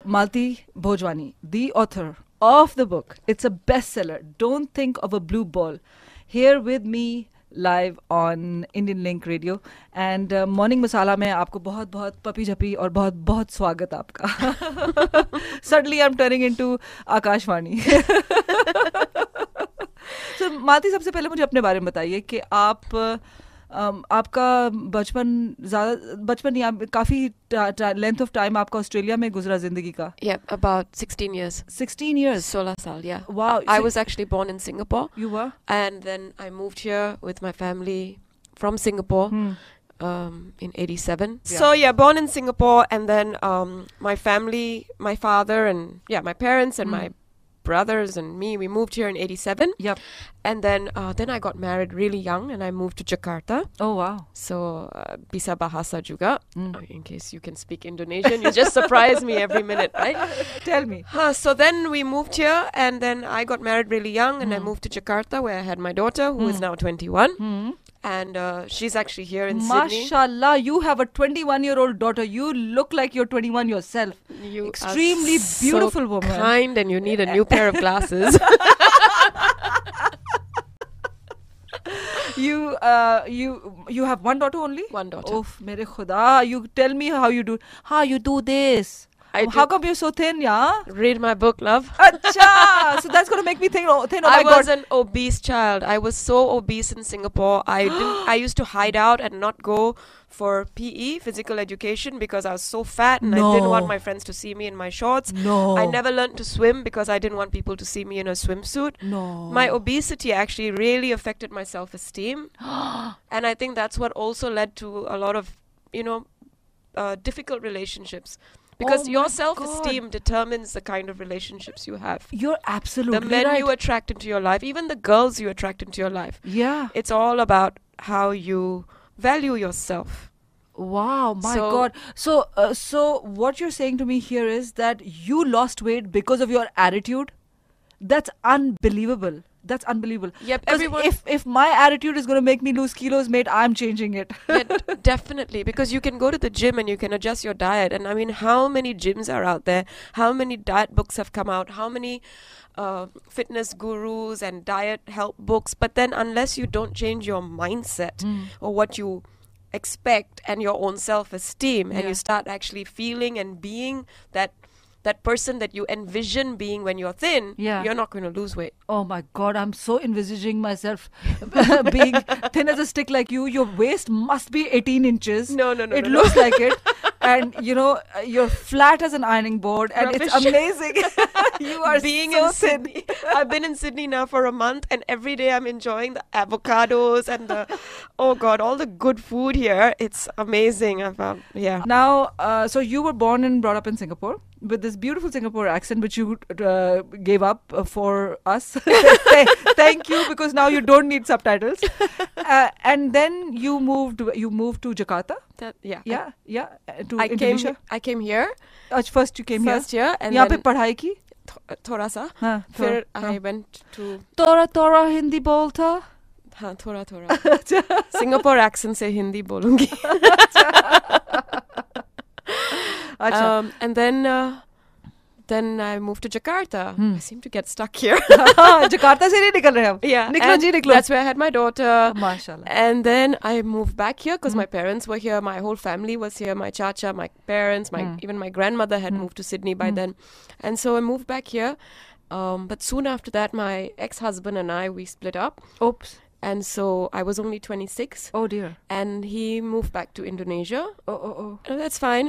Malti Bhojwani, the author of the book. It's a bestseller. Don't think of a blue ball. Here with me live on Indian Link Radio. And Morning Masala में आपको बहुत बहुत puppy झपी और बहुत बहुत स्वागत आपका. Suddenly I'm turning into Akashvani. So मालती, सबसे पहले मुझे अपने बारे में बताइए कि आपका बचपन नहीं, काफी लेंथ ऑफ टाइम आपका ऑस्ट्रेलिया में गुजरा जिंदगी का. Yeah, about 16 years. 16 years. 16 साल, yeah. Wow. I was actually born in Singapore. You were? And then I moved here with my family from Singapore in 87. Yeah. So yeah, born in Singapore, and then my family, my father and my parents and my brothers and me, we moved here in 87. Yep. And then I got married really young and I moved to Jakarta. Oh wow. So bisa bahasa juga. In case you can speak Indonesian, you just surprise me every minute, right? Tell me. So then we moved here, and then I got married really young, and I moved to Jakarta, where I had my daughter, who is now 21. And she's actually here in Sydney. Mashallah, you have a 21-year-old daughter. You look like you're 21 yourself. You extremely are beautiful so woman. Kind, and you need a new pair of glasses. You have one daughter only? One daughter. Oh, mere khuda. You tell me how you do this. How come you're so thin, yeah? Read my book, love. Acha! So that's going to make me thin. Oh I my God. was an obese child. I was so obese in Singapore. I used to hide out and not go for PE, physical education, because I was so fat and I didn't want my friends to see me in my shorts. No. I never learned to swim because I didn't want people to see me in a swimsuit. No. My obesity actually really affected my self-esteem. And I think that's what also led to a lot of, difficult relationships. Because your self-esteem determines the kind of relationships you have. You're absolutely the men right. you attract into your life, even the girls you attract into your life. Yeah. It's all about how you value yourself. Wow, my God. So what you're saying to me here is that you lost weight because of your attitude? That's unbelievable. That's unbelievable. Yep, everyone. If my attitude is going to make me lose kilos, mate, I'm changing it. Yeah, definitely, because you can go to the gym and you can adjust your diet. And I mean, how many gyms are out there? How many diet books have come out? How many fitness gurus and diet help books? But then unless you don't change your mindset or what you expect and your own self-esteem, and you start actually feeling and being that person that you envision being when you're thin, you're not going to lose weight. Oh my God, I'm so envisaging myself being thin as a stick like you. Your waist must be 18 inches. No. It looks like it. And, you're flat as an ironing board. And Rubbish. It's amazing. You are being so in Sydney. I've been in Sydney now for a month, and every day I'm enjoying the avocados and all the good food here. It's amazing. Now, so you were born and brought up in Singapore with this beautiful Singapore accent, which you gave up for us. Thank you, because now you don't need subtitles. And then you moved to Jakarta. To Indonesia. I came here. First you came here. First year, and यहाँ then पे पढ़ाई की. थोड़ा सा. फिर I went to. थोड़ा हिंदी बोलता. हाँ, थोड़ा. Singapore accent से हिंदी बोलूँगी. And then I moved to Jakarta. I seem to get stuck here. Jakarta से नहीं निकल रहे हम. Yeah, निकलो. That's where I had my daughter. Mashallah. And then I moved back here because my parents were here. My whole family was here. My chacha, my parents, even my grandmother had moved to Sydney by then. And so I moved back here. But soon after that, my ex-husband and I, we split up. Oops. And so I was only 26. Oh dear. And he moved back to Indonesia. Oh. And that's fine,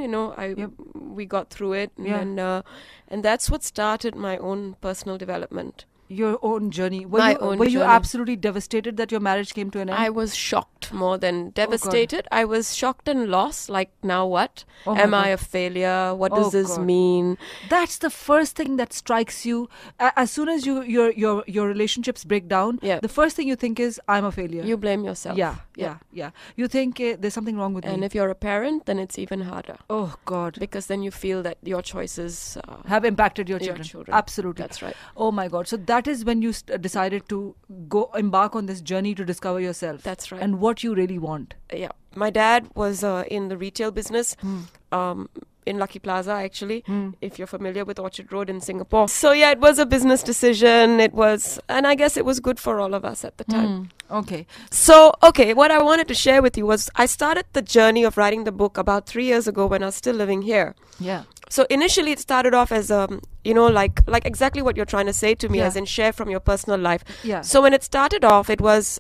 we got through it. And that's what started my own personal development. Your own journey. Were you absolutely devastated that your marriage came to an end? I was shocked more than devastated. I was shocked and lost. Like, now what? Am I a failure? What does this mean? That's the first thing that strikes you. As soon as your relationships break down, the first thing you think is, I'm a failure. You blame yourself. Yeah. You think there's something wrong with me. And if you're a parent, then it's even harder. Oh, God. Because then you feel that your choices have impacted your children. Absolutely. That's right. Oh, my God. So that is when you decided to go embark on this journey to discover yourself. That's right. And what you really want. Yeah. My dad was in the retail business. in Lucky Plaza, actually, Hmm. if you're familiar with Orchard Road in Singapore. So yeah, it was a business decision. And I guess it was good for all of us at the time. Okay. So, okay, what I wanted to share with you was I started the journey of writing the book about 3 years ago when I was still living here. Yeah. So initially it started off as, like exactly what you're trying to say to me, Yeah. as in share from your personal life. Yeah. So when it started off, it was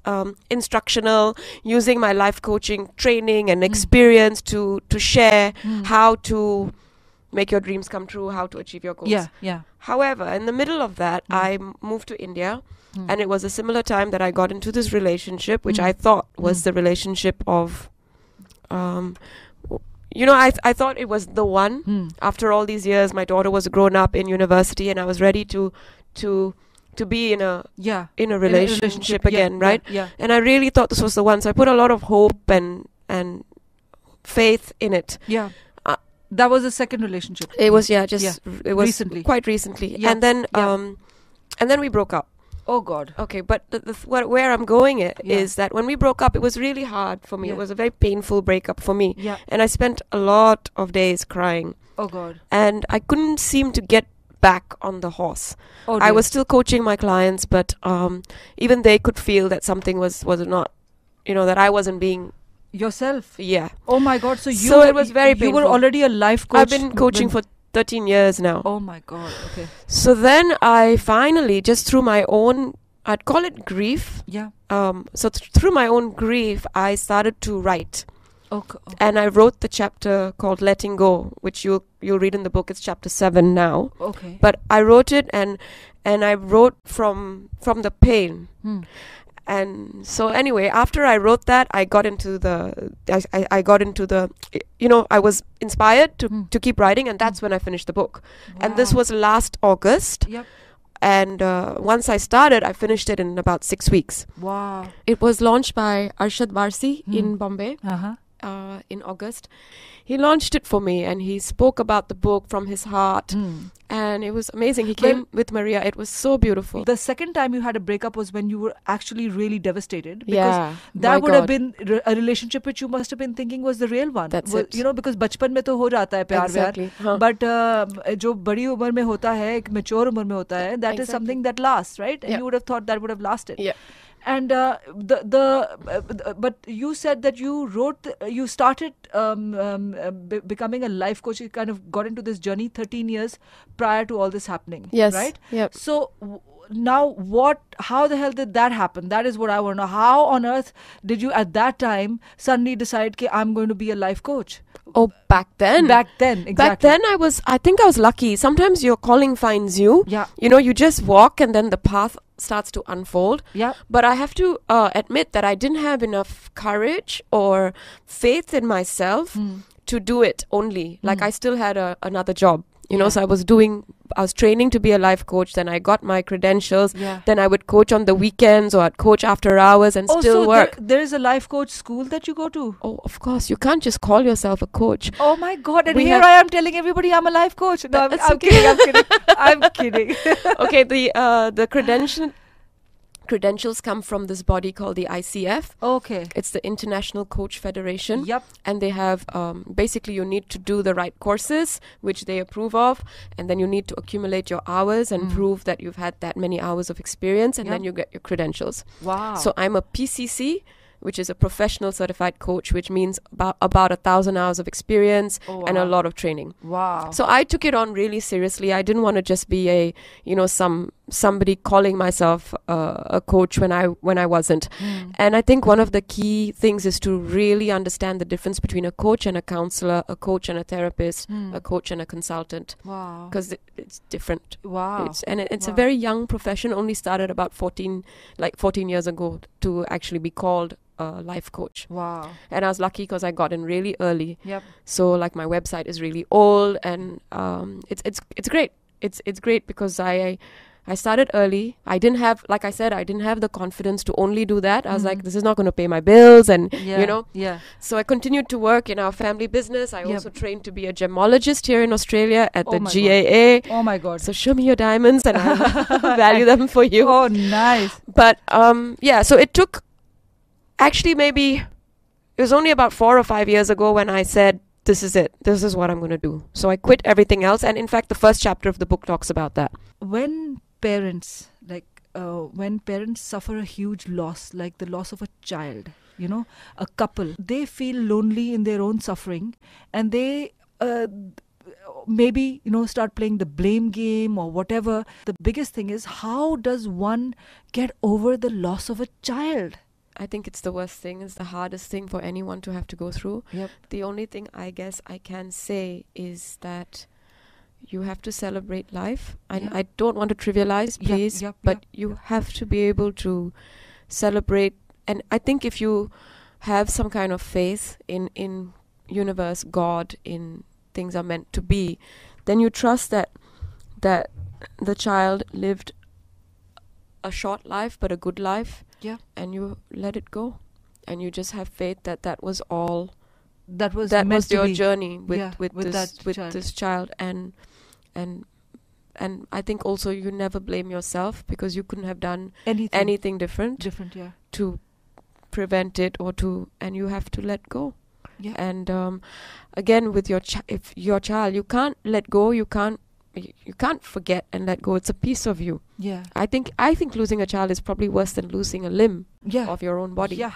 instructional, using my life coaching training and experience to share how to make your dreams come true, how to achieve your goals. Yeah. Yeah. However, in the middle of that, I moved to India, and it was a similar time that I got into this relationship, which I thought was the relationship of, I thought it was the one. After all these years, my daughter was grown up in university, and I was ready to be in a Yeah. relationship Yeah, again, yeah, right? Yeah. And I really thought this was the one, so I put a lot of hope and faith in it. Yeah. That was the second relationship. It was it was Recently. quite recently, Yeah. and then we broke up. Oh God. Okay, but where I'm going Yeah. is that when we broke up, it was really hard for me. Yeah. It was a very painful breakup for me, Yeah. and I spent a lot of days crying, Oh God. and I couldn't seem to get back on the horse. Oh, I dear. was still coaching my clients, but even they could feel that something was not, that I wasn't being. Yourself. Yeah. Oh my God. So So it was very You were painful. already a life coach. I've been coaching for 13 years now. Oh my God. Okay. So then I finally, just through my own, I'd call it grief. Yeah. So through my own grief, I started to write. Okay. And I wrote the chapter called Letting Go, which you'll read in the book. It's chapter 7 now. Okay. But I wrote it, and I wrote from the pain. And so anyway, after I wrote that, I got into the, I was inspired to keep writing, and that's when I finished the book. And this Wow. was last August. Yep. And once I started, I finished it in about 6 weeks. Wow. It was launched by Arshad Varsi in Bombay Uh-huh. in August. He launched it for me, and he spoke about the book from his heart. And it was amazing. He came with Maria. It was so beautiful. The second time you had a breakup was when you were actually really devastated. Because Yeah, that my would have God. been a relationship which you must have been thinking was the real one. That's it. Because बचपन में तो हो जाता है प्यार Exactly. व्यार. But जो बड़ी उम्र में होता है, एक mature उम्र में होता है, that is Exactly. something that lasts, right? And Yeah. you would have thought that would have lasted. Yeah. And but you said that you you started becoming a life coach. You kind of got into this journey 13 years prior to all this happening. Yes. Right? Yep. So now how the hell did that happen? That is what I want to know. How on earth did you at that time suddenly decide that I'm going to be a life coach? Oh, back then. Back then, exactly. Back then, I think I was lucky. Sometimes your calling finds you. Yeah. You just walk, and then the path starts to unfold. Yeah. But I have to admit that I didn't have enough courage or faith in myself to do it only. Like I still had another job, so I was training to be a life coach. Then I got my credentials. Yeah. Then I would coach on the weekends, or I'd coach after hours and still so work. there is a life coach school that you go to? Oh, of course. You can't just call yourself a coach. Oh my God! And We here have- I am telling everybody I'm a life coach. No, That's I'm okay. kidding. I'm kidding. I'm kidding. Okay, the credentials come from this body called the ICF. Okay. It's the International Coach Federation. Yep. And they have, basically you need to do the right courses, which they approve of. And then you need to accumulate your hours and prove that you've had that many hours of experience. And then you get your credentials. Wow. So I'm a PCC, which is a professional certified coach, which means about 1,000 hours of experience and a lot of training. Wow. So I took it on really seriously. I didn't want to just be somebody calling myself a coach when I wasn't. And I think one of the key things is to really understand the difference between a coach and a counselor, a coach and a therapist, a coach and a consultant. Wow. Because it's different. Wow. It's a very young profession. Only started about 14 years ago to actually be called a life coach. Wow. And I was lucky because I got in really early. Yep. So my website is really old, and it's great. It's great because I started early. I didn't have the confidence to only do that. I was like, this is not going to pay my bills, and Yeah. So I continued to work in our family business. I also trained to be a gemologist here in Australia at the my GAA. Oh my God. So show me your diamonds, and I'll value them for you. Oh, nice. But so it took. Actually, maybe it was only about 4 or 5 years ago when I said this is it. This is what I'm going to do. So I quit everything else. And in fact, the first chapter of the book talks about that. When parents, when parents suffer a huge loss, like the loss of a child, a couple, they feel lonely in their own suffering, and they maybe, start playing the blame game or whatever. The biggest thing is, how does one get over the loss of a child? I think it's the worst thing. It's the hardest thing for anyone to have to go through. Yep. The only thing I guess I can say is that you have to celebrate life. I don't want to trivialize, please, but you have to be able to celebrate. And I think if you have some kind of faith in universe, God, in things are meant to be, then you trust that the child lived a short life but a good life. Yeah. And you let it go, and you just have faith that was all. That was your journey with child. This child, and I think also you never blame yourself, because you couldn't have done anything different. To prevent it and you have to let go. Yeah. And again, with if your child, you can't let go. You can't forget and let go. It's a piece of you. Yeah. I think losing a child is probably worse than losing a limb of your own body. Yeah,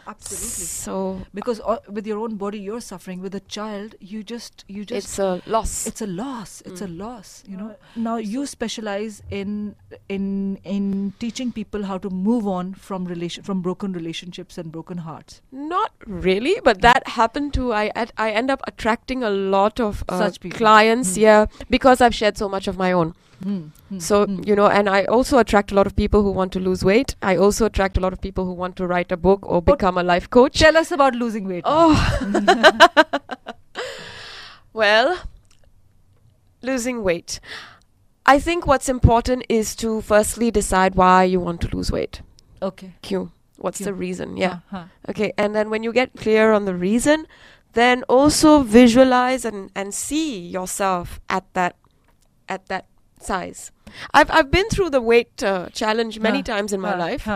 absolutely. So because with your own body you're suffering, with a child you just it's a loss. It's a loss. It's a loss, Now you specialize in teaching people how to move on from broken relationships and broken hearts. Not really, but that happened to I end up attracting a lot of such people. Clients, because I've shared so much of my own. So, and I also attract a lot of people who want to lose weight. I also attract a lot of people who want to write a book or become a life coach. Tell us about losing weight. Well, losing weight. I think what's important is to firstly decide why you want to lose weight. Okay. What's the reason? Yeah. Okay. And then when you get clear on the reason, then also visualize and see yourself at that size. I've been through the weight challenge many times in my life,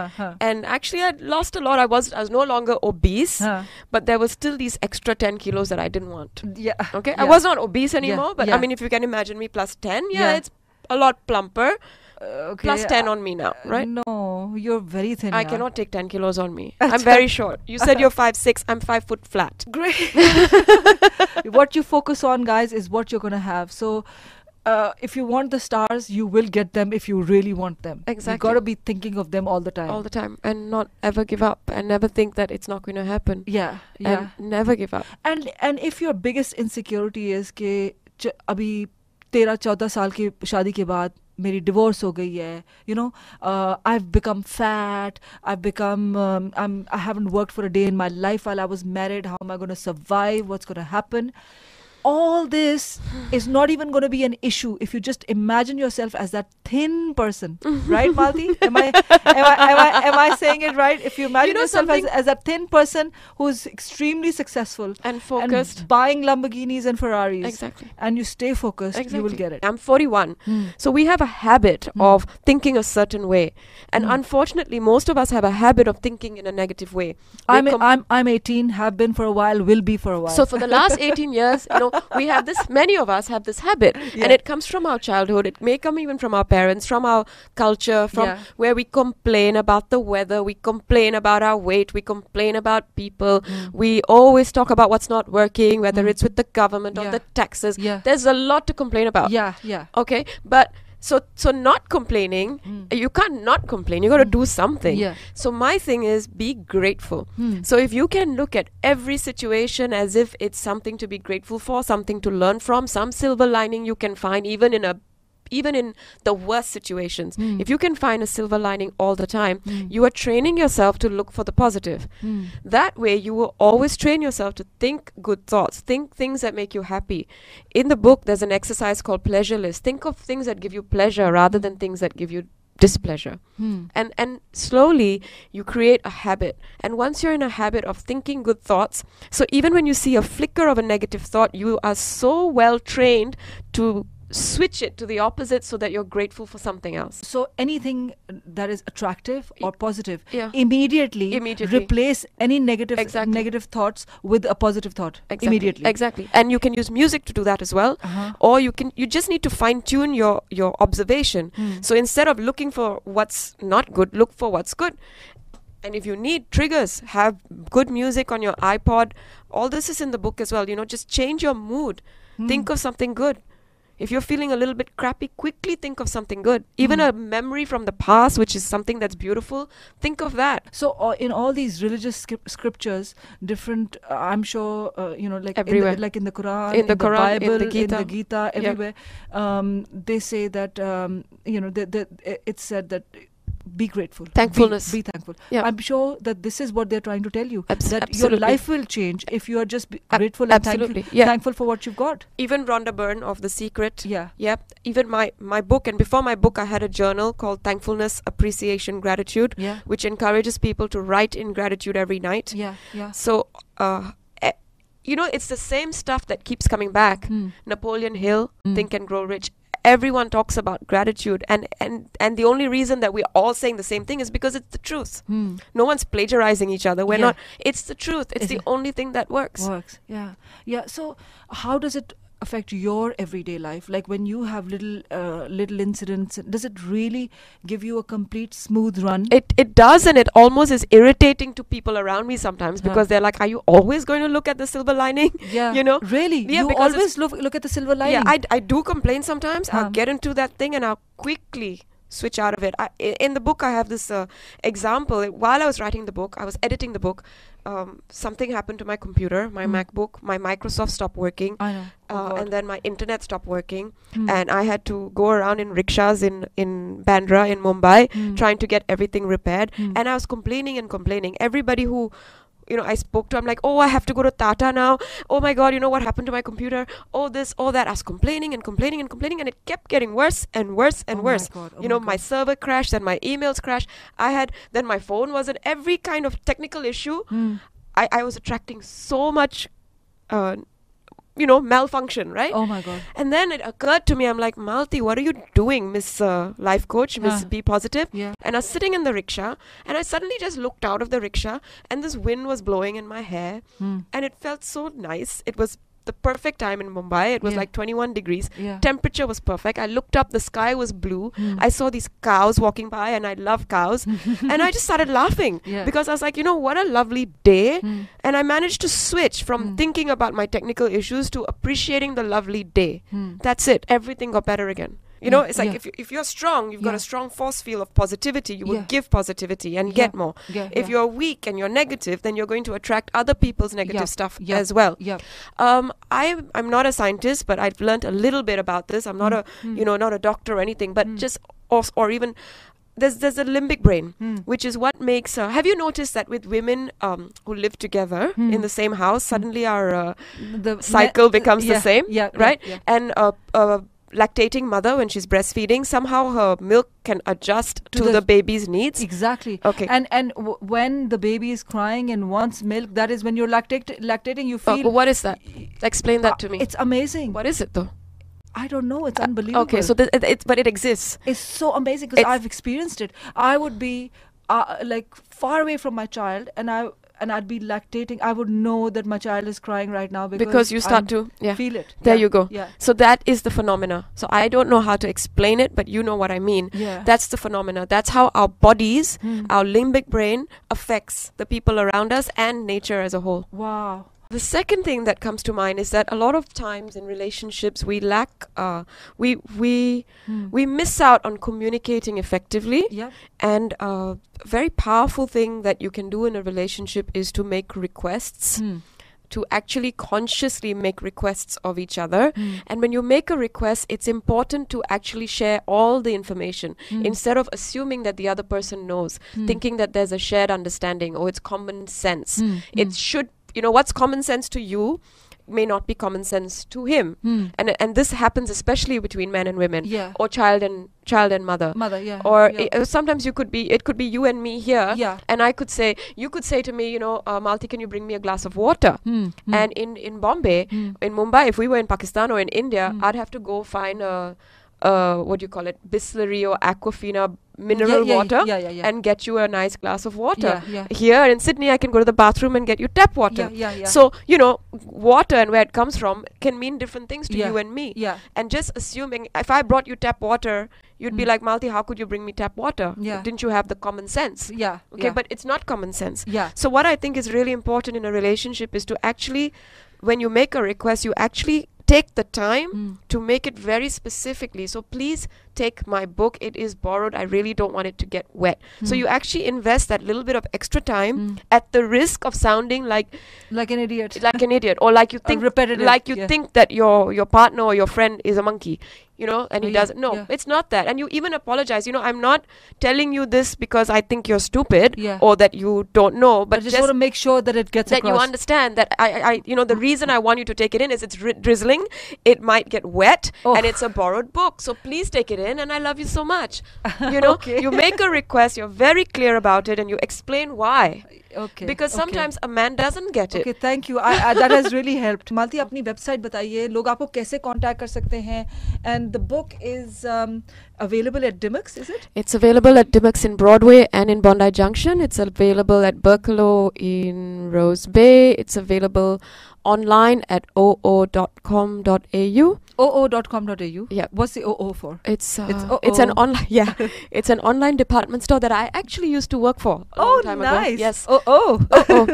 and actually I lost a lot. I was no longer obese, but there was still these extra 10 kilos that I didn't want. Yeah. Okay. Yeah. I was not obese anymore, but I mean, if you can imagine me plus 10, it's a lot plumper. Okay, plus 10 on me now, right? No, you're very thin. I cannot take 10 kilos on me. I'm very short. You said you're 5'6". I'm 5 foot flat. Great. What you focus on, guys, is what you're going to have. So if you want the stars, you will get them if you really want them. Exactly. You got to be thinking of them all the time. All the time. And not ever give up. And never think that it's not going to happen. Yeah. And never give up. And if your biggest insecurity is कि अभी 13-14 साल की शादी के बाद मेरी divorce हो गई है, I've become fat, I haven't worked for a day in my life while I was married, how am I going to survive, what's going to happen? All this is not even going to be an issue if you just imagine yourself as that thin person, right, Malti? Am I saying it right? If you imagine yourself as a thin person who's extremely successful and focused, and buying Lamborghinis and Ferraris, exactly, and you stay focused, you will get it. I'm 41, so we have a habit of thinking a certain way, and unfortunately, most of us have a habit of thinking in a negative way. I'm 18, have been for a while, will be for a while. So for the last 18 years, we have this, many of us have this habit, and it comes from our childhood. It may come even from our parents, from our culture, from where we complain about the weather, we complain about our weight, we complain about people, we always talk about what's not working, whether it's with the government or the taxes. There's a lot to complain about. Okay, but so not complaining, you can't not complain, you got to do something. So my thing is, be grateful. So if you can look at every situation as if it's something to be grateful for, something to learn from, some silver lining you can find even in the worst situations. If you can find a silver lining all the time, you are training yourself to look for the positive. That way you will always train yourself to think good thoughts, think things that make you happy. In the book there's an exercise called pleasure list. Think of things that give you pleasure rather than things that give you displeasure. And slowly you create a habit, and once you're in a habit of thinking good thoughts, so even when you see a flicker of a negative thought, you are so well trained to switch it to the opposite so that you're grateful for something else. So anything that is attractive or positive, Yeah. Immediately replace any Exactly. negative thoughts with a positive thought. Exactly. Immediately. Exactly. And you can use music to do that as well. Uh-huh. Or you just need to fine tune your observation. So instead of looking for what's not good, look for what's good. And if you need triggers, have good music on your iPod. All this is in the book as well. Just change your mood. Think of something good. If you're feeling a little bit crappy, quickly think of something good. Even a memory from the past, which is something that's beautiful, think of that. So in all these religious scriptures, different, I'm sure, like Everywhere. in the Quran, In the Quran, in Bible, the Gita. Yeah. everywhere, they say that, it's said that be grateful. Thankfulness. Be thankful. Yeah. I'm sure that this is what they're trying to tell you. That your Absolutely. life will change if you are just grateful and Absolutely. thankful, Yeah. thankful for what you've got. Even Rhonda Byrne of The Secret. Yeah. Yep. Even my book, and before my book, I had a journal called Thankfulness, Appreciation, Gratitude, Yeah. which encourages people to write in gratitude every night. Yeah. Yeah. So, it's the same stuff that keeps coming back. Napoleon Hill, Think and Grow Rich. Everyone talks about gratitude, and the only reason that we're all saying the same thing is because it's the truth. No one's plagiarizing each other. We're Yeah. not. It's the truth. It's the only thing that works. Yeah. So how does it affect your everyday life? Like when you have little incidents, does it really give you a complete smooth run? It does, and it almost is irritating to people around me sometimes because they're like, "Are you always going to look at the silver lining?" Yeah. Really? Yeah, you because always look at the silver lining. Yeah, I do complain sometimes. I'll get into that thing and I'll quickly switch out of it. In the book, I have this example. While I was writing the book, I was editing the book. Something happened to my computer, my MacBook, my Microsoft stopped working. I know. And then my internet stopped working, and I had to go around in rickshaws in Bandra, in Mumbai, trying to get everything repaired. And I was complaining and complaining. Everybody who I spoke to, I'm like, oh, I have to go to Tata now. Oh my God, what happened to my computer? Oh, this, oh, that. I was complaining and complaining and complaining, and it kept getting worse and worse and worse. My server crashed, then my emails crashed. Then my phone wasn't. Every kind of technical issue, I was attracting so much, malfunction, right? Oh my God. And then it occurred to me, I'm like, Malti, what are you doing, Miss Life Coach, Miss Be Positive? Yeah. And I was sitting in the rickshaw, and I suddenly just looked out of the rickshaw, and this wind was blowing in my hair, and it felt so nice. It was the perfect time in Mumbai. It was like 21 degrees. Yeah. Temperature was perfect. I looked up, the sky was blue. I saw these cows walking by, and I love cows. And I just started laughing because I was like, what a lovely day. And I managed to switch from thinking about my technical issues to appreciating the lovely day. That's it. Everything got better again. It's like if you're strong, you've got a strong force field of positivity. You will give positivity and get more. If you're weak and you're negative, then you're going to attract other people's negative stuff as well. I'm not a scientist, but I've learned a little bit about this. I'm not not a doctor or anything, but just or even there's a limbic brain, which is what makes. Have you noticed that with women who live together in the same house, suddenly our the cycle becomes the same, right? And lactating mother, when she's breastfeeding, somehow her milk can adjust to the baby's needs. Exactly. Okay. And when the baby is crying and wants milk, that is when you're lactating. You feel. But what is that? Explain that to me. It's amazing. What is it though? I don't know. It's unbelievable. Okay, so but it exists. It's so amazing because I've experienced it. I would be like far away from my child, and I'd be lactating. I would know that my child is crying right now because you start to feel it. There you go. Yeah. So that is the phenomena. So I don't know how to explain it, but you know what I mean. Yeah. That's the phenomena. That's how our bodies, our limbic brain affects the people around us and nature as a whole. Wow. The second thing that comes to mind is that a lot of times in relationships we lack, we miss out on communicating effectively. Yeah. And a very powerful thing that you can do in a relationship is to make requests. To actually consciously make requests of each other. And when you make a request, it's important to actually share all the information instead of assuming that the other person knows, thinking that there's a shared understanding or it's common sense. It should, what's common sense to you, may not be common sense to him. And this happens especially between men and women, Yeah. or child and mother. Yeah. Or yeah. sometimes it could be you and me here, Yeah. and you could say to me, Malti, can you bring me a glass of water? And in Bombay, in Mumbai, if we were in Pakistan or in India, I'd have to go find a what do you call it, Bisleri or Aquafina mineral water and get you a nice glass of water. Here in Sydney, I can go to the bathroom and get you tap water. So, water and where it comes from can mean different things to you and me. And just assuming, if I brought you tap water, you'd be like, Malti, how could you bring me tap water? Didn't you have the common sense? But it's not common sense. So what I think is really important in a relationship is to actually, when you make a request, you actually take the time to make it very specifically. So please take my book. It is borrowed. I really don't want it to get wet. So you actually invest that little bit of extra time at the risk of sounding like an idiot. Or like you think repetitive, think that your partner or your friend is a monkey. And he doesn't. No, it's not that. And you even apologize. I'm not telling you this because I think you're stupid or that you don't know, but just want to make sure that it gets that across. You understand that the reason I want you to take it in is it's drizzling, it might get wet, and it's a borrowed book. So please take it in, and I love you so much. You make a request, you're very clear about it, and you explain why. Because sometimes a man doesn't get it. Okay, thank you. That has really helped. Malti, अपनी website बताइए, लोग आपको कैसे contact कर सकते हैं? And the book is available at Dimmicks, is it? It's available at Dimmicks in Broadway and in Bondi Junction. It's available at Berkelo in Rose Bay. It's available online at oo.com.au. oo.com.au. Yeah. What's the OO for? It's an online it's an online department store that I actually used to work for a long time ago. Yes.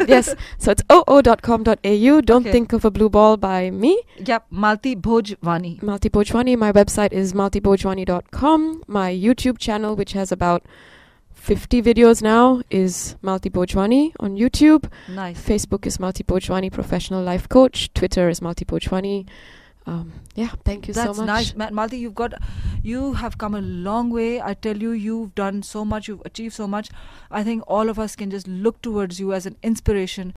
Yes. So it's oo.com.au. Don't think of a blue ball by me. Yep. Malti Bhojwani. Malti Bhojwani. My website is maltibhojwani.com. My YouTube channel, which has about 50 videos now, is Malti Bhojwani on YouTube. Nice. Facebook is Malti Bhojwani Professional Life Coach. Twitter is Malti Bhojwani. Thank you so much. That's nice. Malti, you have come a long way. I tell you, you've done so much, you've achieved so much. I think all of us can just look towards you as an inspiration